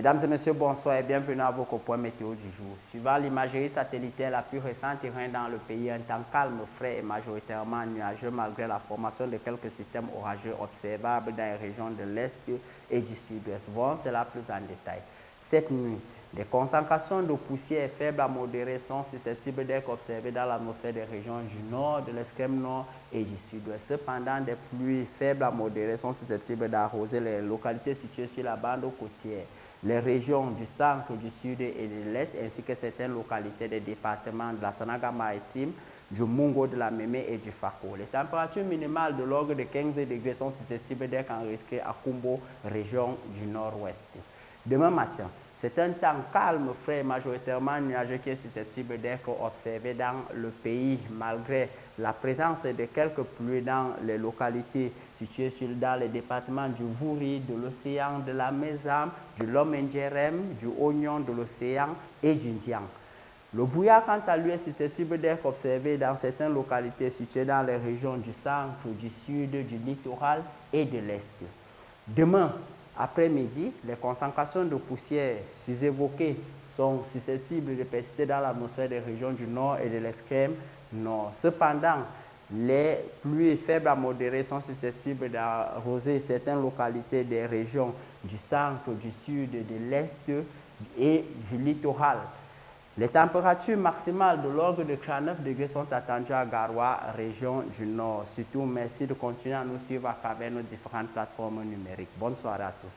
Mesdames et messieurs, bonsoir et bienvenue à votre point météo du jour. Suivant l'imagerie satellitaire la plus récente, il règne dans le pays un temps calme, frais et majoritairement nuageux malgré la formation de quelques systèmes orageux observables dans les régions de l'Est et du Sud-Ouest. Voyons cela plus en détail. Cette nuit, des concentrations de poussière faibles à modérées sont susceptibles d'être observées dans l'atmosphère des régions du nord, de l'extrême nord et du sud-ouest. Cependant, des pluies faibles à modérées sont susceptibles d'arroser les localités situées sur la bande côtière, les régions du centre, du sud et de l'est, ainsi que certaines localités des départements de la Sanaga-Maritime, du Mungo, de la Mémé et du Fako. Les températures minimales de l'ordre de 15 degrés sont susceptibles d'être enregistrées à Kumbo, région du nord-ouest. Demain matin, c'est un temps calme, frais et majoritairement nuageux qui est susceptible d'être observé dans le pays malgré la présence de quelques pluies dans les localités situées dans les départements du Vouri, de l'océan, de la Mézam, du Lom-Ndjerem, du Oignon, de l'océan et du Ndiang. Le brouillard, quant à lui, est susceptible d'être observé dans certaines localités situées dans les régions du centre, du sud, du littoral et de l'est. Demain, après-midi, les concentrations de poussière sus-évoquées sont susceptibles de persister dans l'atmosphère des régions du nord et de l'extrême nord. Cependant, les pluies faibles à modérées sont susceptibles d'arroser certaines localités des régions du centre, du sud, de l'est et du littoral. Les températures maximales de l'ordre de 39 degrés sont attendues à Garoua, région du Nord. Surtout, merci de continuer à nous suivre à travers nos différentes plateformes numériques. Bonne soirée à tous.